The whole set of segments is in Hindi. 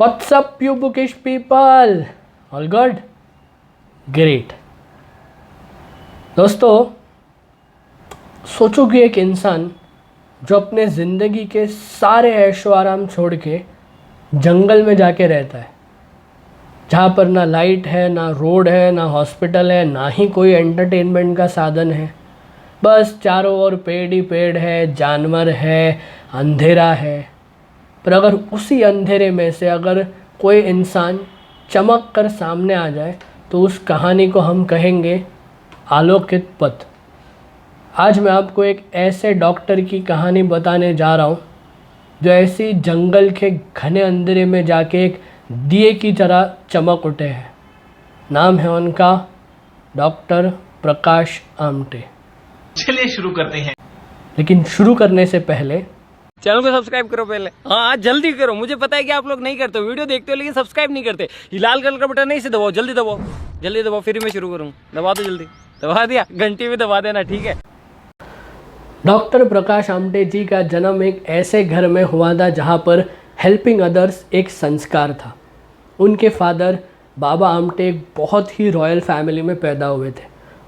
What's up, you bookish people? All good? Great. दोस्तों, सोचो कि एक इंसान जो अपने ज़िंदगी के सारे ऐशो आराम छोड़ के जंगल में जाके रहता है, जहाँ पर ना लाइट है, ना रोड है, ना हॉस्पिटल है, ना ही कोई एंटरटेनमेंट का साधन है, बस चारों ओर पेड़ ही पेड़ है, जानवर है, अंधेरा है। पर अगर उसी अंधेरे में से अगर कोई इंसान चमक कर सामने आ जाए तो उस कहानी को हम कहेंगे आलोकित पथ। आज मैं आपको एक ऐसे डॉक्टर की कहानी बताने जा रहा हूँ जो ऐसी जंगल के घने अंधेरे में जाके एक दिए की तरह चमक उठे हैं। नाम है उनका डॉक्टर प्रकाश आमटे। चलिए शुरू करते हैं। लेकिन शुरू करने से पहले चैनल को सब्सक्राइब करो पहले। हाँ जल्दी करो, मुझे पता है कि आप लोग नहीं करते हो, वीडियो देखते हो लेकिन सब्सक्राइब नहीं करते। ये लाल कलर का बटन नहीं से दबाओ, जल्दी दबाओ, जल्दी दबाओ, फिर मैं शुरू करूँ। दबा दो, जल्दी दबा दिया, घंटी भी दबा देना, ठीक है। डॉक्टर प्रकाश आमटे जी का जन्म एक ऐसे घर में हुआ था जहाँ पर हेल्पिंग अदर्स एक संस्कार था। उनके फादर बाबा आमटे एक बहुत ही रॉयल फैमिली में पैदा हुए थे।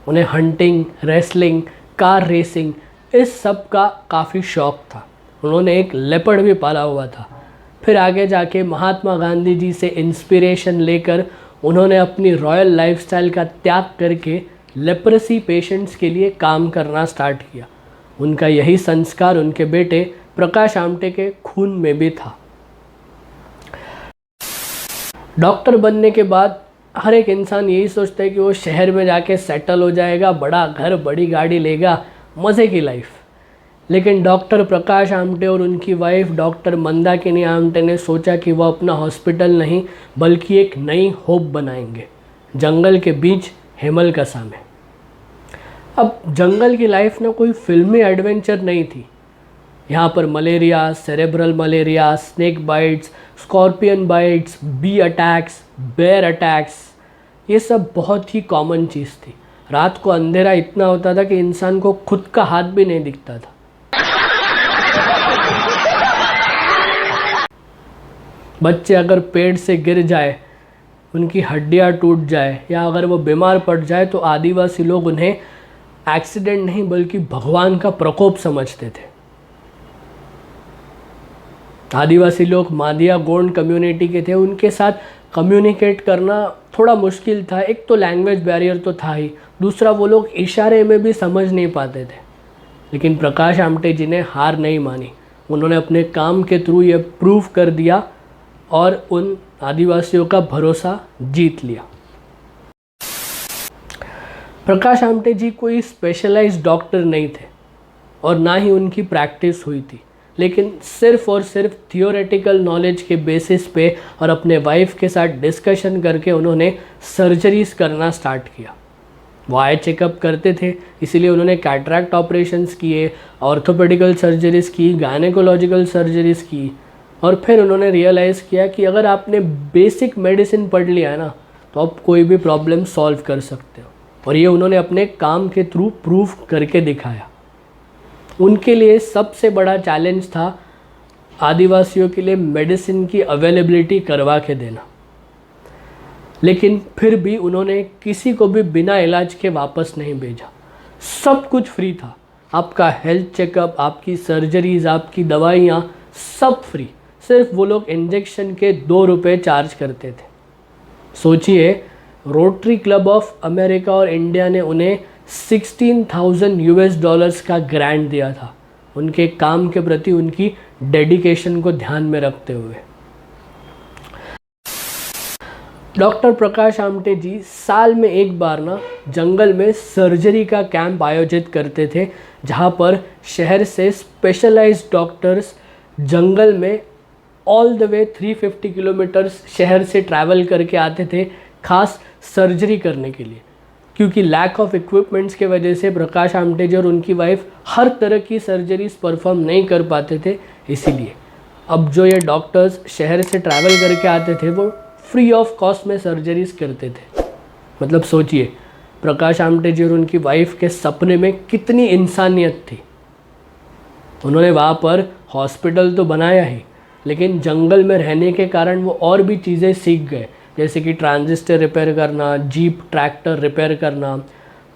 उन्हें हंटिंग, रेसलिंग, कार रेसिंग इस सब का काफ़ी शौक़ था। उन्होंने एक लेपर्ड भी पाला हुआ था। फिर आगे जाके महात्मा गांधी जी से इंस्पिरेशन लेकर उन्होंने अपनी रॉयल लाइफस्टाइल का त्याग करके लेप्रेसी पेशेंट्स के लिए काम करना स्टार्ट किया। उनका यही संस्कार उनके बेटे प्रकाश आमटे के खून में भी था। डॉक्टर बनने के बाद हर एक इंसान यही सोचता है कि वो शहर में जाके सेटल हो जाएगा, बड़ा घर, बड़ी गाड़ी लेगा, मज़े की लाइफ। लेकिन डॉक्टर प्रकाश आमटे और उनकी वाइफ डॉक्टर मंदाकिनी आमटे ने सोचा कि वह अपना हॉस्पिटल नहीं बल्कि एक नई होप बनाएंगे जंगल के बीच हेमलकसा में। अब जंगल की लाइफ ना कोई फिल्मी एडवेंचर नहीं थी। यहाँ पर malaria, cerebral malaria, snake bites, scorpion bites, bee attacks, bear attacks, ये सब बहुत ही कॉमन चीज़ थी। रात को अंधेरा इतना होता था कि इंसान को खुद का हाथ भी नहीं दिखता था। बच्चे अगर पेड़ से गिर जाए, उनकी हड्डियां टूट जाए या अगर वो बीमार पड़ जाए तो आदिवासी लोग उन्हें एक्सीडेंट नहीं बल्कि भगवान का प्रकोप समझते थे। आदिवासी लोग मादिया गोंड कम्युनिटी के थे। उनके साथ कम्युनिकेट करना थोड़ा मुश्किल था। एक तो लैंग्वेज बैरियर तो था ही, दूसरा वो लोग इशारे में भी समझ नहीं पाते थे। लेकिन प्रकाश आमटे जी ने हार नहीं मानी। उन्होंने अपने काम के थ्रू ये प्रूव कर दिया और उन आदिवासियों का भरोसा जीत लिया। प्रकाश आमटे जी कोई स्पेशलाइज्ड डॉक्टर नहीं थे और ना ही उनकी प्रैक्टिस हुई थी, लेकिन सिर्फ और सिर्फ थियोरेटिकल नॉलेज के बेसिस पे और अपने वाइफ के साथ डिस्कशन करके उन्होंने सर्जरीज करना स्टार्ट किया। वो आई चेकअप करते थे, इसीलिए उन्होंने कैटरैक्ट ऑपरेशंस किए, ऑर्थोपेडिकल सर्जरीज की, गायनेकोलॉजिकल सर्जरीज की। और फिर उन्होंने रियलाइज़ किया कि अगर आपने बेसिक मेडिसिन पढ़ लिया है ना तो आप कोई भी प्रॉब्लम सॉल्व कर सकते हो। और ये उन्होंने अपने काम के थ्रू प्रूव करके दिखाया। उनके लिए सबसे बड़ा चैलेंज था आदिवासियों के लिए मेडिसिन की अवेलेबिलिटी करवा के देना। लेकिन फिर भी उन्होंने किसी को भी बिना इलाज के वापस नहीं भेजा। सब कुछ फ्री था। आपका हेल्थ चेकअप, आपकी सर्जरीज, आपकी दवाइयाँ, सब फ्री। सिर्फ वो लोग इंजेक्शन के 2 रुपये चार्ज करते थे। सोचिए, रोटरी क्लब ऑफ अमेरिका और इंडिया ने उन्हें $16,000 का ग्रांट दिया था, उनके काम के प्रति उनकी डेडिकेशन को ध्यान में रखते हुए। डॉक्टर प्रकाश आमटे जी साल में एक बार ना जंगल में सर्जरी का कैंप आयोजित करते थे, जहाँ पर शहर से स्पेशलाइज्ड डॉक्टर्स जंगल में ऑल द वे 350 किलोमीटर्स शहर से ट्रैवल करके आते थे खास सर्जरी करने के लिए। क्योंकि लैक ऑफ इक्विपमेंट्स के वजह से प्रकाश आमटे जी और उनकी वाइफ हर तरह की सर्जरीज परफॉर्म नहीं कर पाते थे। इसीलिए अब जो ये डॉक्टर्स शहर से ट्रैवल करके आते थे वो फ्री ऑफ कॉस्ट में सर्जरीज करते थे। मतलब सोचिए, प्रकाश आमटे जी और उनकी वाइफ के सपने में कितनी इंसानियत थी। उन्होंने वहाँ पर हॉस्पिटल तो बनाया ही, लेकिन जंगल में रहने के कारण वो और भी चीज़ें सीख गए, जैसे कि ट्रांजिस्टर रिपेयर करना, जीप ट्रैक्टर रिपेयर करना।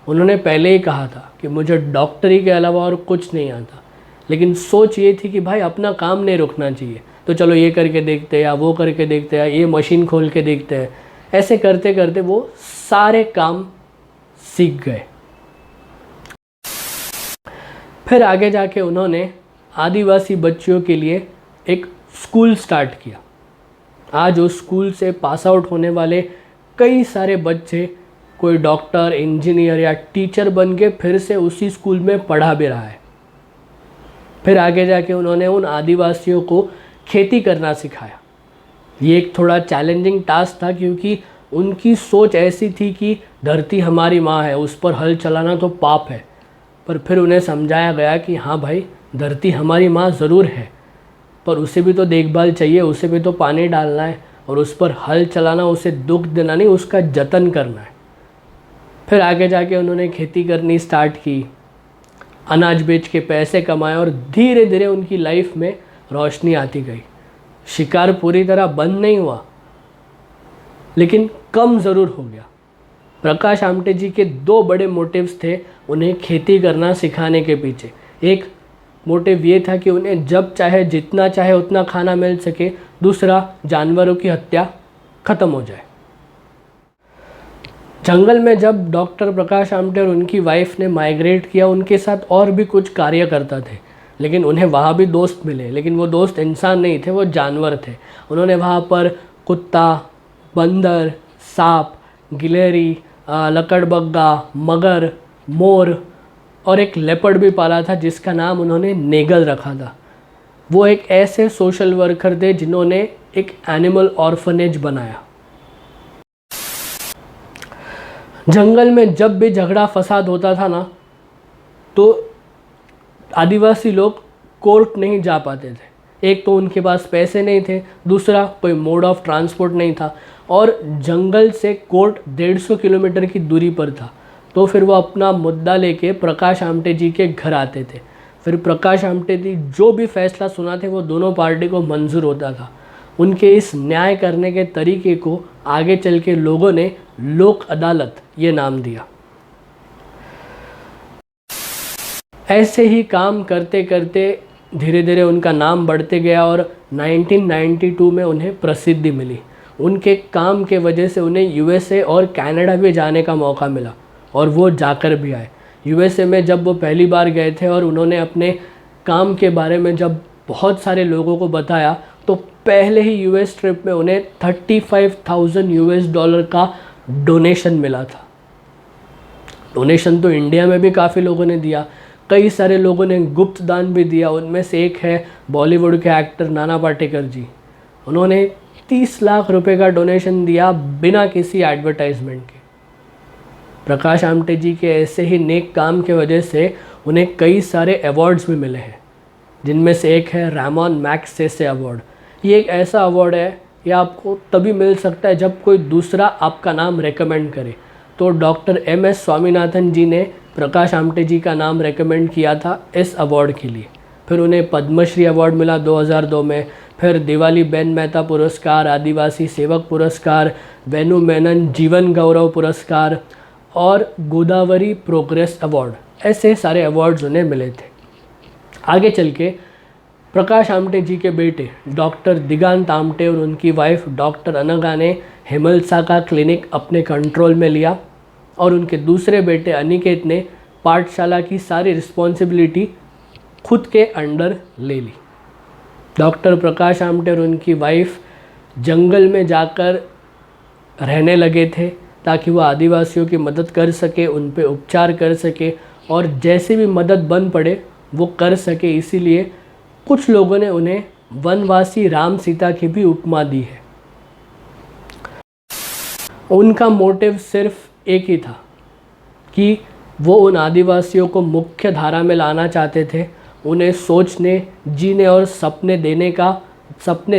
उन्होंने पहले ही कहा था कि मुझे डॉक्टरी के अलावा और कुछ नहीं आता, लेकिन सोच ये थी कि भाई अपना काम नहीं रुकना चाहिए, तो चलो ये करके देखते हैं या वो करके देखते हैं, ये मशीन खोल के देखते हैं। ऐसे करते करते वो सारे काम सीख गए। फिर आगे जाके उन्होंने आदिवासी बच्चियों के लिए एक स्कूल स्टार्ट किया। आज उस स्कूल से पास आउट होने वाले कई सारे बच्चे कोई डॉक्टर, इंजीनियर या टीचर बन के फिर से उसी स्कूल में पढ़ा भी रहा है। फिर आगे जाके उन्होंने उन आदिवासियों को खेती करना सिखाया। ये एक थोड़ा चैलेंजिंग टास्क था, क्योंकि उनकी सोच ऐसी थी कि धरती हमारी माँ है, उस पर हल चलाना तो पाप है। पर फिर उन्हें समझाया गया कि हाँ भाई, धरती हमारी माँ ज़रूर है, पर उसे भी तो देखभाल चाहिए, उसे भी तो पानी डालना है, और उस पर हल चलाना, उसे दुख देना नहीं, उसका जतन करना है। फिर आगे जाके उन्होंने खेती करनी स्टार्ट की, अनाज बेच के पैसे कमाए, और धीरे धीरे उनकी लाइफ में रोशनी आती गई। शिकार पूरी तरह बंद नहीं हुआ, लेकिन कम ज़रूर हो गया। प्रकाश आमटे जी के दो बड़े मोटिव्स थे उन्हें खेती करना सिखाने के पीछे। एक मोटिव ये था कि उन्हें जब चाहे, जितना चाहे उतना खाना मिल सके। दूसरा, जानवरों की हत्या ख़त्म हो जाए। जंगल में जब डॉक्टर प्रकाश आमटे और उनकी वाइफ ने माइग्रेट किया, उनके साथ और भी कुछ कार्यकर्ता थे, लेकिन उन्हें वहाँ भी दोस्त मिले। लेकिन वो दोस्त इंसान नहीं थे, वो जानवर थे। उन्होंने वहाँ पर कुत्ता, बंदर, सांप, गिलहरी, लकड़बग्गा, मगर, मोर और एक लेपर्ड भी पाला था, जिसका नाम उन्होंने नेगल रखा था। वो एक ऐसे सोशल वर्कर थे जिन्होंने एक एनिमल ऑर्फनेज बनाया। जंगल में जब भी झगड़ा फसाद होता था ना, तो आदिवासी लोग कोर्ट नहीं जा पाते थे। एक तो उनके पास पैसे नहीं थे, दूसरा कोई मोड ऑफ ट्रांसपोर्ट नहीं था, और जंगल से कोर्ट 150 किलोमीटर की दूरी पर था। तो फिर वो अपना मुद्दा लेके प्रकाश आमटे जी के घर आते थे। फिर प्रकाश आमटे जी जो भी फैसला सुनाते वो दोनों पार्टी को मंजूर होता था। उनके इस न्याय करने के तरीके को आगे चल के लोगों ने लोक अदालत ये नाम दिया। ऐसे ही काम करते करते धीरे धीरे उनका नाम बढ़ते गया, और 1992 में उन्हें प्रसिद्धि मिली। उनके काम के वजह से उन्हें यूएसए और कनाडा भी जाने का मौका मिला, और वो जाकर भी आए। यूएसए में जब वो पहली बार गए थे और उन्होंने अपने काम के बारे में जब बहुत सारे लोगों को बताया, तो पहले ही यूएस ट्रिप में उन्हें $35,000 का डोनेशन मिला था। डोनेशन तो इंडिया में भी काफ़ी लोगों ने दिया, कई सारे लोगों ने गुप्त दान भी दिया। उनमें से एक है बॉलीवुड के एक्टर नाना पाटेकर जी। उन्होंने 30 लाख रुपए का डोनेशन दिया बिना किसी एडवर्टाइजमेंट के। प्रकाश आमटे जी के ऐसे ही नेक काम के वजह से उन्हें कई सारे अवार्ड्स भी मिले हैं, जिनमें से एक है रामन मैग्सेसे अवार्ड। ये एक ऐसा अवार्ड है, ये आपको तभी मिल सकता है जब कोई दूसरा आपका नाम रेकमेंड करे। तो डॉक्टर MS स्वामीनाथन जी ने प्रकाश आमटे जी का नाम रेकमेंड किया था इस अवार्ड के लिए। फिर उन्हें पद्मश्री अवार्ड मिला 2002 में। फिर दिवाली बेन मेहता पुरस्कार, आदिवासी सेवक पुरस्कार, वेनु मेनन जीवन गौरव पुरस्कार और गोदावरी प्रोग्रेस अवार्ड, ऐसे सारे अवार्ड्स उन्हें मिले थे। आगे चल के प्रकाश आमटे जी के बेटे डॉक्टर दिगांत आमटे और उनकी वाइफ डॉक्टर अनगा ने हिमलसा का क्लिनिक अपने कंट्रोल में लिया, और उनके दूसरे बेटे अनिकेत ने पाठशाला की सारी रिस्पॉन्सिबिलिटी खुद के अंडर ले ली। डॉक्टर प्रकाश आमटे और उनकी वाइफ जंगल में जाकर रहने लगे थे, ताकि वो आदिवासियों की मदद कर सके, उन पे उपचार कर सके, और जैसे भी मदद बन पड़े वो कर सके। इसीलिए कुछ लोगों ने उन्हें वनवासी राम सीता की भी उपमा दी है। उनका मोटिव सिर्फ एक ही था कि वो उन आदिवासियों को मुख्य धारा में लाना चाहते थे, उन्हें सोचने, जीने और सपने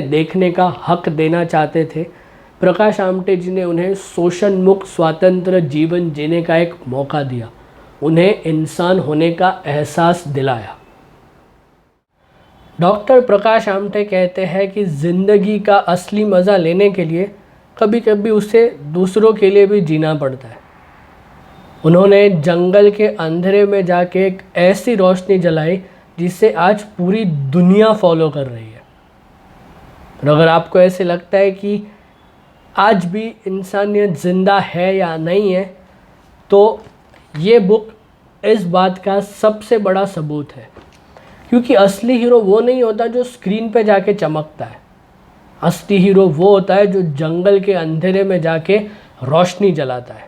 देखने का हक देना चाहते थे। प्रकाश आमटे जी ने उन्हें शोषण मुक्त स्वतंत्र जीवन जीने का एक मौका दिया, उन्हें इंसान होने का एहसास दिलाया। डॉक्टर प्रकाश आमटे कहते हैं कि ज़िंदगी का असली मज़ा लेने के लिए कभी कभी उसे दूसरों के लिए भी जीना पड़ता है। उन्होंने जंगल के अंधेरे में जाके एक ऐसी रोशनी जलाई जिसे आज पूरी दुनिया फॉलो कर रही है। और अगर आपको ऐसे लगता है कि आज भी इंसानियत ज़िंदा है या नहीं है, तो ये बुक इस बात का सबसे बड़ा सबूत है। क्योंकि असली हीरो वो नहीं होता जो स्क्रीन पे जाके चमकता है। असली हीरो वो होता है जो जंगल के अंधेरे में जाके रोशनी जलाता है।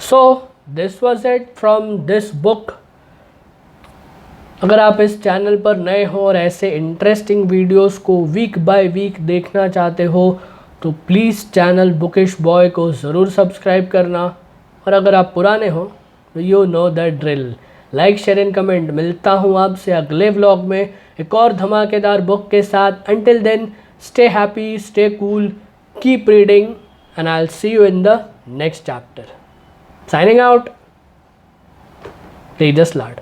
So this was it from this book. अगर आप इस चैनल पर नए हो और ऐसे इंटरेस्टिंग वीडियोस को वीक बाय वीक देखना चाहते हो तो प्लीज़ चैनल बुकिश बॉय को ज़रूर सब्सक्राइब करना। और अगर आप पुराने हो तो you know the drill, like share and comment. मिलता हूँ आपसे अगले व्लॉग में एक और धमाकेदार बुक के साथ। Until then stay happy, stay cool, keep reading and I will see you in the next chapter. Signing out, Tejas Lad.